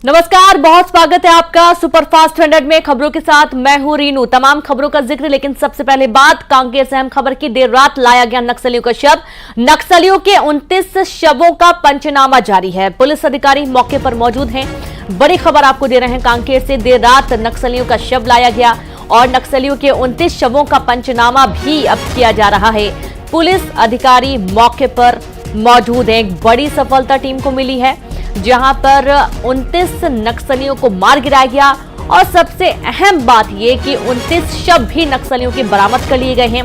नमस्कार, बहुत स्वागत है आपका सुपरफास्ट 100 में। खबरों के साथ मैं हूं रीनू। तमाम खबरों का जिक्र, लेकिन सबसे पहले बात कांकेर से अहम खबर की। देर रात लाया गया नक्सलियों का शव। नक्सलियों के 29 शवों का पंचनामा जारी है। पुलिस अधिकारी मौके पर मौजूद हैं। बड़ी खबर आपको दे रहे हैं कांकेर से। देर रात नक्सलियों का शव लाया गया और नक्सलियों के 29 शवों का पंचनामा भी अब किया जा रहा है। पुलिस अधिकारी मौके पर मौजूद है। एक बड़ी सफलता टीम को मिली है, जहां पर 29 नक्सलियों को मार गिराया गया और सबसे अहम बात यह कि 29 शव भी नक्सलियों के बरामद कर लिए गए हैं।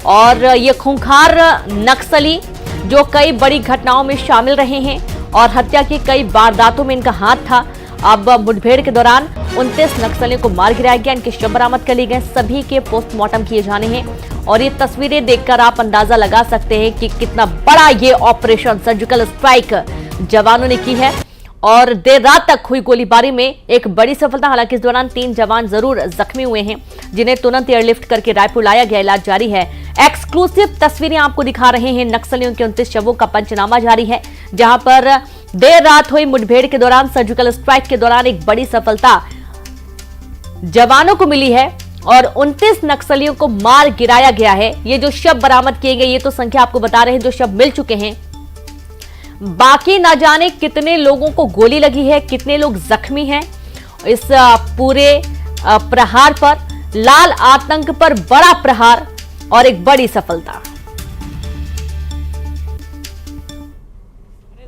और ये खूंखार नक्सली जो कई बड़ी घटनाओं में शामिल रहे हैं और हत्या की कई वारदातों में इनका हाथ था, अब मुठभेड़ के दौरान 29 नक्सलियों को मार गिराया गया। इनके शव बरामद कर लिए गए। सभी के पोस्टमार्टम किए जाने हैं और ये तस्वीरें देखकर आप अंदाजा लगा सकते हैं कि कितना बड़ा ये ऑपरेशन सर्जिकल स्ट्राइक जवानों ने की है। और देर रात तक हुई गोलीबारी में एक बड़ी सफलता। हालांकि इस दौरान 3 जवान जरूर जख्मी हुए हैं, जिन्हें तुरंत एयरलिफ्ट करके रायपुर लाया गया। इलाज जारी है। एक्सक्लूसिव तस्वीरें आपको दिखा रहे हैं। नक्सलियों के 29 शवों का पंचनामा जारी है, जहां पर देर रात हुई मुठभेड़ के दौरान सर्जिकल स्ट्राइक के दौरान एक बड़ी सफलता जवानों को मिली है और 29 नक्सलियों को मार गिराया गया है। ये जो शव बरामद किए गए, ये तो संख्या आपको बता रहे हैं जो शव मिल चुके हैं। बाकी ना जाने कितने लोगों को गोली लगी है, कितने लोग जख्मी हैं। इस पूरे प्रहार पर, लाल आतंक पर बड़ा प्रहार और एक बड़ी सफलता।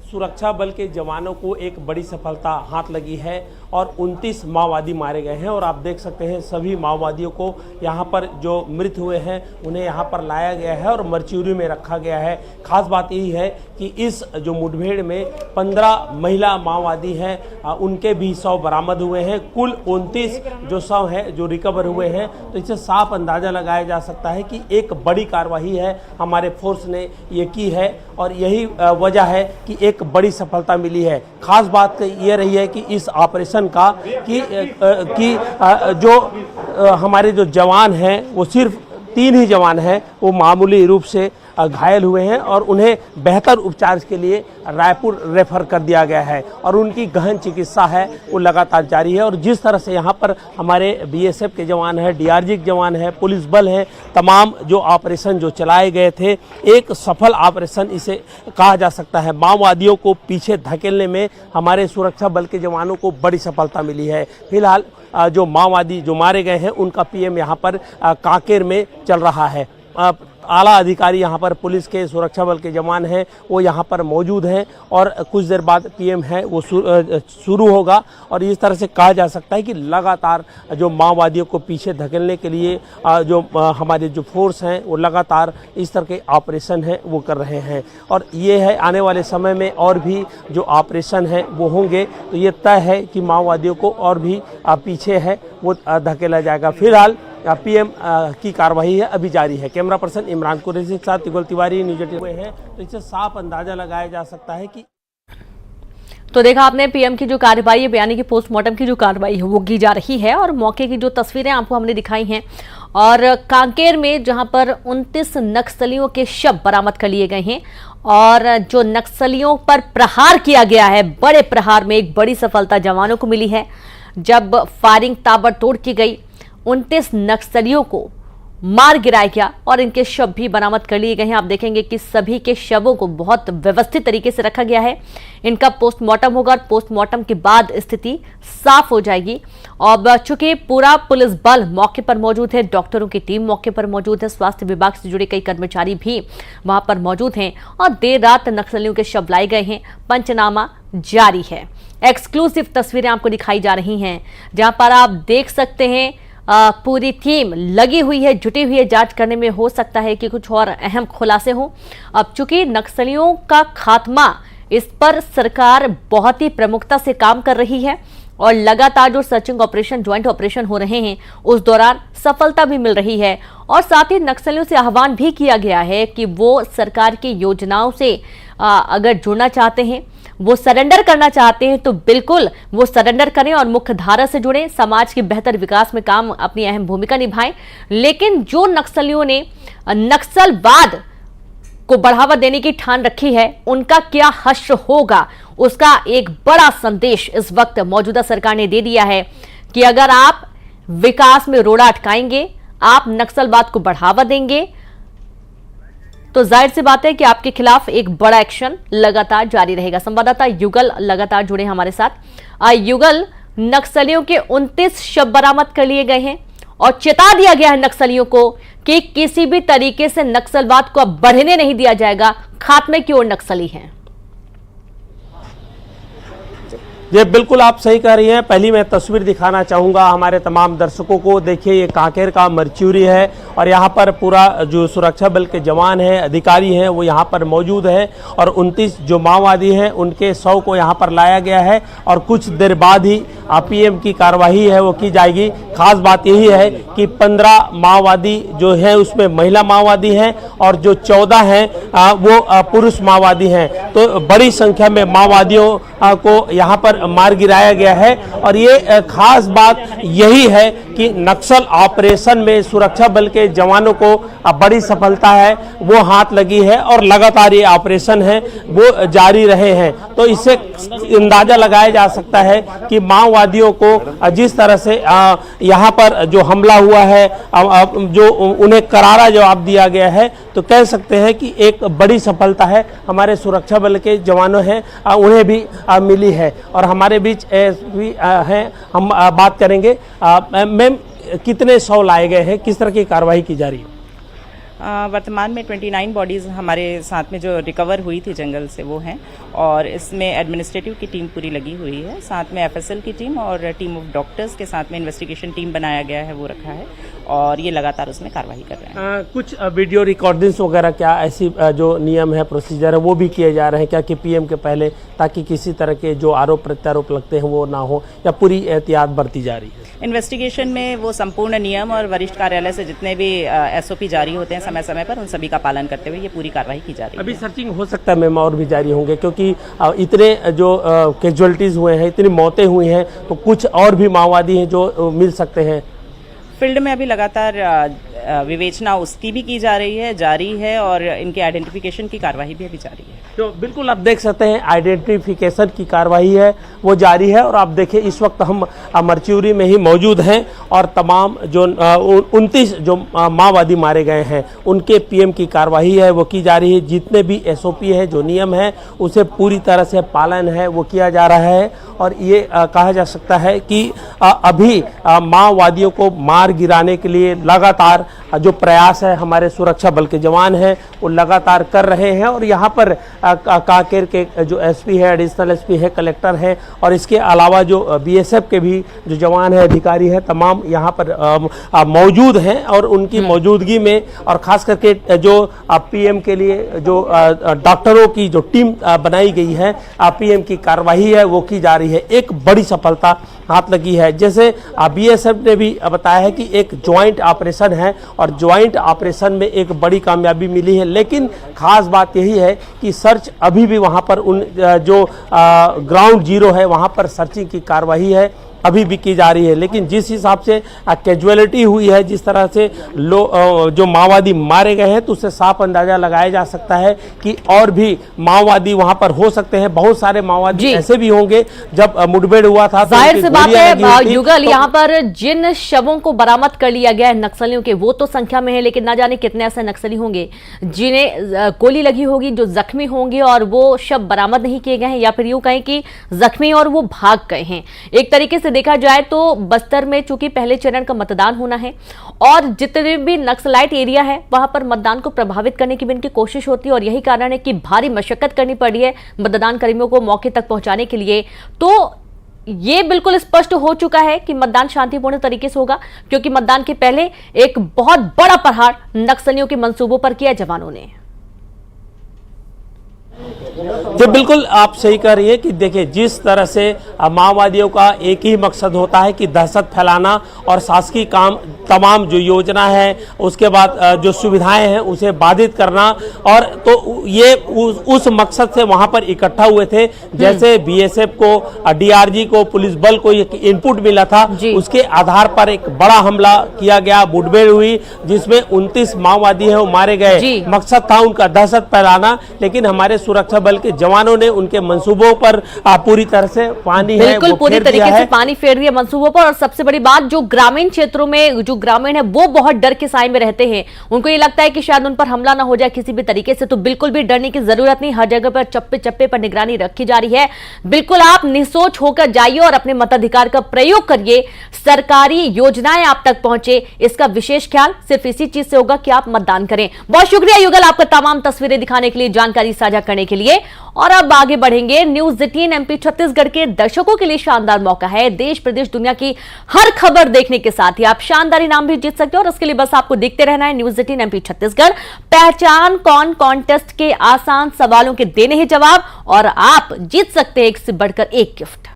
सुरक्षा बल के जवानों को एक बड़ी सफलता हाथ लगी है और 29 माओवादी मारे गए हैं। और आप देख सकते हैं सभी माओवादियों को यहाँ पर जो मृत हुए हैं उन्हें यहाँ पर लाया गया है और मर्च्यूरी में रखा गया है। खास बात यही है कि इस जो मुठभेड़ में 15 महिला माओवादी हैं, उनके भी शव बरामद हुए हैं। कुल 29 जो शव हैं जो रिकवर हुए हैं। तो इससे साफ अंदाज़ा लगाया जा सकता है कि एक बड़ी कार्रवाई है हमारे फोर्स ने ये की है और यही वजह है कि एक बड़ी सफलता मिली है। खास बात यह रही है कि इस ऑपरेशन का कि जो हमारे जो जवान हैं वो सिर्फ 3 ही जवान हैं, वो मामूली रूप से घायल हुए हैं और उन्हें बेहतर उपचार के लिए रायपुर रेफर कर दिया गया है और उनकी गहन चिकित्सा है वो लगातार जारी है। और जिस तरह से यहाँ पर हमारे बीएसएफ के जवान हैं, डीआरजी के जवान हैं, पुलिस बल हैं, तमाम जो ऑपरेशन जो चलाए गए थे, एक सफल ऑपरेशन इसे कहा जा सकता है। माओवादियों को पीछे धकेलने में हमारे सुरक्षा बल के जवानों को बड़ी सफलता मिली है। फिलहाल जो माओवादी जो मारे गए हैं उनका पीएम यहाँ पर कांकेर में चल रहा है। आला अधिकारी यहाँ पर पुलिस के, सुरक्षा बल के जवान हैं वो यहाँ पर मौजूद हैं और कुछ देर बाद पीएम है वो शुरू होगा। और इस तरह से कहा जा सकता है कि लगातार जो माओवादियों को पीछे धकेलने के लिए जो हमारे जो फोर्स हैं वो लगातार इस तरह के ऑपरेशन हैं वो कर रहे हैं। और ये है आने वाले समय में और भी जो ऑपरेशन हैं वो होंगे, तो ये तय है कि माओवादियों को और भी पीछे है वो धकेला जाएगा। फिलहाल पीएम की कार्रवाई है अभी जारी है। कैमरा पर्सन इमरान कुरैशी के साथ तिगोल तिवारी, न्यूज़ 18 हुए हैं। तो इससे साफ अंदाजा लगाया जा सकता है कि तो देखा आपने पीएम की जो कार्रवाई है, यानी कि पोस्टमार्टम की जो कार्रवाई है वो की जा रही है और मौके की जो तस्वीरें आपको हमने दिखाई हैं। और कांकेर में जहां पर 29 नक्सलियों के शव बरामद कर लिए गए हैं और जो नक्सलियों पर प्रहार किया गया है, बड़े प्रहार में एक बड़ी सफलता जवानों को मिली है। जब फायरिंग ताबड़तोड़ की गई, 29 नक्सलियों को मार गिराया गया और इनके शव भी बरामद कर लिए गए हैं। आप देखेंगे कि सभी के शवों को बहुत व्यवस्थित तरीके से रखा गया है। इनका पोस्टमार्टम होगा और पोस्टमार्टम के बाद स्थिति साफ हो जाएगी। और चूंकि पूरा पुलिस बल मौके पर मौजूद है, डॉक्टरों की टीम मौके पर मौजूद है, स्वास्थ्य विभाग से जुड़े कई कर्मचारी भी वहां पर मौजूद हैं और देर रात नक्सलियों के शव लाए गए हैं। पंचनामा जारी है। एक्सक्लूसिव तस्वीरें आपको दिखाई जा रही हैं, जहां पर आप देख सकते हैं पूरी टीम लगी हुई है, जुटी हुई है जांच करने में। हो सकता है कि कुछ और अहम खुलासे हों। अब चूंकि नक्सलियों का खात्मा, इस पर सरकार बहुत ही प्रमुखता से काम कर रही है और लगातार जो सर्चिंग ऑपरेशन, ज्वाइंट ऑपरेशन हो रहे हैं, उस दौरान सफलता भी मिल रही है। और साथ ही नक्सलियों से आह्वान भी किया गया है कि वो सरकार की योजनाओं से अगर जुड़ना चाहते हैं, वो सरेंडर करना चाहते हैं, तो बिल्कुल वो सरेंडर करें और मुख्य धारा से जुड़ें, समाज के बेहतर विकास में काम अपनी अहम भूमिका निभाएं। लेकिन जो नक्सलियों ने नक्सलवाद को बढ़ावा देने की ठान रखी है, उनका क्या हश्र होगा, उसका एक बड़ा संदेश इस वक्त मौजूदा सरकार ने दे दिया है कि अगर आप विकास में रोड़ा अटकाएंगे, आप नक्सलवाद को बढ़ावा देंगे, तो जाहिर सी बात है कि आपके खिलाफ एक बड़ा एक्शन लगातार जारी रहेगा। संवाददाता युगल लगातार जुड़े हमारे साथ। युगल, नक्सलियों के 29 शव बरामद कर लिए गए हैं और चेता दिया गया है नक्सलियों को कि किसी भी तरीके से नक्सलवाद को अब बढ़ने नहीं दिया जाएगा, खात्मे की ओर नक्सली हैं। ये बिल्कुल आप सही कह रही हैं। पहली मैं तस्वीर दिखाना चाहूँगा हमारे तमाम दर्शकों को। देखिए, ये कांकेर का मरचूरी है और यहाँ पर पूरा जो सुरक्षा बल के जवान हैं, अधिकारी हैं, वो यहाँ पर मौजूद है और 29 जो माओवादी हैं उनके 100 को यहाँ पर लाया गया है और कुछ देर बाद ही पीएम की कार्यवाही है वो की जाएगी। खास बात यही है कि 15 माओवादी जो हैं उसमें महिला माओवादी हैं और जो 14 हैं वो पुरुष माओवादी हैं। तो बड़ी संख्या में माओवादियों को यहाँ पर मार गिराया गया है और ये खास बात यही है कि नक्सल ऑपरेशन में सुरक्षा बल के जवानों को बड़ी सफलता है वो हाथ लगी है और लगातार ये ऑपरेशन है वो जारी रहे हैं। तो इससे अंदाजा लगाया जा सकता है कि माओवादियों को जिस तरह से यहाँ पर जो हमला हुआ है, जो उन्हें करारा जवाब दिया गया है, तो कह सकते हैं कि एक बड़ी सफलता है हमारे सुरक्षा बल के जवानों हैं उन्हें भी मिली है। और हमारे बीच भी हैं, हम बात करेंगे। मैम, कितने 100 लाए गए हैं, किस तरह की कार्रवाई की जा रही है? वर्तमान में 29 बॉडीज़ हमारे साथ में जो रिकवर हुई थी जंगल से वो हैं और इसमें एडमिनिस्ट्रेटिव की टीम पूरी लगी हुई है, साथ में एफएसएल की टीम और टीम ऑफ डॉक्टर्स के साथ में इन्वेस्टिगेशन टीम बनाया गया है, वो रखा है और ये लगातार उसमें कार्रवाई कर रहे हैं। कुछ वीडियो रिकॉर्डिंग्स वगैरह क्या ऐसी जो नियम है, प्रोसीजर है, वो भी किए जा रहे हैं क्या कि पीएम के पहले, ताकि किसी तरह के जो आरोप प्रत्यारोप लगते हैं वो ना हो, या पूरी एहतियात बरती जा रही है? इन्वेस्टिगेशन में वो संपूर्ण नियम और वरिष्ठ कार्यालय से जितने भी एसओपी जारी होते हैं समय समय पर, उन सभी का पालन करते हुए ये पूरी कार्रवाई की जा रही है। अभी सर्चिंग हो सकता है मैम और भी जारी होंगे, क्योंकि इतने जो कैजुअलिटीज हुए हैं, इतनी मौतें हुई हैं, तो कुछ और भी माओवादी हैं जो मिल सकते हैं। फील्ड में अभी लगातार विवेचना उसकी भी की जा रही है, जारी है और इनके आइडेंटिफिकेशन की कार्रवाई भी अभी जारी है। तो बिल्कुल आप देख सकते हैं आइडेंटिफिकेशन की कार्रवाई है वो जारी है। और आप देखिए, इस वक्त हम मरचूरी में ही मौजूद हैं और तमाम जो 29 जो माओवादी मारे गए हैं उनके पीएम की कार्रवाई है वो की जा रही है। जितने भी एसओपी है, जो नियम है, उसे पूरी तरह से पालन है वो किया जा रहा है। और ये कहा जा सकता है कि अभी माओवादियों को मार गिराने के लिए लगातार जो प्रयास है हमारे सुरक्षा बल के जवान हैं वो लगातार कर रहे हैं। और यहाँ पर कांकेर के जो एसपी है, एडिशनल एसपी है, कलेक्टर है और इसके अलावा जो बीएसएफ के भी जो जवान है, अधिकारी हैं, तमाम यहाँ पर मौजूद हैं। और उनकी मौजूदगी में और खास करके जो पीएम के लिए जो डॉक्टरों की जो टीम बनाई गई है, पीएम की कार्रवाई है वो की जा रही है। एक बड़ी सफलता हाथ लगी है। जैसे बीएसएफ ने भी बताया है कि एक ज्वाइंट ऑपरेशन है और ज्वाइंट ऑपरेशन में एक बड़ी कामयाबी मिली है। लेकिन खास बात यही है कि सर्च अभी भी वहां पर उन जो ग्राउंड जीरो है वहां पर सर्चिंग की कार्रवाई है अभी भी की जा रही है। लेकिन जिस हिसाब से कैजुअलिटी हुई है, जिस तरह से जो माओवादी मारे गए हैं, तो उससे साफ अंदाजा लगाया जा सकता है कि और भी माओवादी वहां पर हो सकते हैं। बहुत सारे माओवादी ऐसे भी होंगे, जब मुठभेड़ हुआ था तो जाहिर सी बात है युगल, यहाँ पर जिन शवों को बरामद कर लिया गया है नक्सलियों के, वो तो संख्या में है, लेकिन ना जाने कितने ऐसे नक्सली होंगे जिन्हें गोली लगी होगी, जो जख्मी होंगे और वो शव बरामद नहीं किए गए हैं, या फिर यूं कहें कि जख्मी और वो भाग गए हैं। एक तरीके से देखा जाए तो बस्तर में चूंकि पहले चरण का मतदान होना है और जितने भी नक्सलाइट एरिया है वहां पर मतदान को प्रभावित करने की भी इनकी कोशिश होती है और यही कारण है कि भारी मशक्कत करनी पड़ी है मतदान कर्मियों को मौके तक पहुंचाने के लिए। तो ये बिल्कुल स्पष्ट हो चुका है कि मतदान शांतिपूर्ण तरीके से होगा, क्योंकि मतदान के पहले एक बहुत बड़ा प्रहार नक्सलियों के मंसूबों पर किया जवानों ने। जी बिल्कुल, आप सही कह रही है कि देखिए जिस तरह से माओवादियों का एक ही मकसद होता है कि दहशत फैलाना और शासकीय काम तमाम जो योजना है उसके बाद जो सुविधाएं हैं उसे बाधित करना, और तो ये उस मकसद से वहां पर इकट्ठा हुए थे। जैसे बीएसएफ को, डीआरजी को, पुलिस बल को एक इनपुट मिला था, उसके आधार पर एक बड़ा हमला किया गया, मुठभेड़ हुई जिसमें 29 माओवादी है वो मारे गए। मकसद था उनका दहशत फैलाना, लेकिन हमारे सुरक्षा बल के जवानों ने उनके मंसूबों पर पूरी तरह से पानी बिल्कुल पूरी तरीके से पानी फेर दिया मंसूबों पर। और सबसे बड़ी बात, जो ग्रामीण क्षेत्रों में जो ग्रामीण है वो बहुत डर के साए में रहते हैं। उनको ये लगता है कि शायद उन पर हमला ना हो जाए किसी भी तरीके से, तो बिल्कुल भी डरने की जरूरत नहीं। हर जगह पर चप्पे चप्पे पर निगरानी रखी जा रही है। बिल्कुल आप निसोच होकर जाइए और अपने मताधिकार का प्रयोग करिए। सरकारी योजनाएं आप तक पहुंचे, इसका विशेष ख्याल सिर्फ इसी चीज से होगा कि आप मतदान करें। बहुत शुक्रिया युगल आपका तमाम तस्वीरें दिखाने के लिए, जानकारी साझा करने के लिए। और अब आगे बढ़ेंगे। न्यूज 18 एमपी छत्तीसगढ़ के दर्शकों के लिए शानदार मौका है। देश प्रदेश दुनिया की हर खबर देखने के साथ ही आप शानदार इनाम भी जीत सकते हो, और उसके लिए बस आपको देखते रहना है न्यूज 18 एमपी छत्तीसगढ़। पहचान कौन कॉन्टेस्ट के आसान सवालों के देने हैं जवाब, और आप जीत सकते हैं एक से बढ़कर एक गिफ्ट।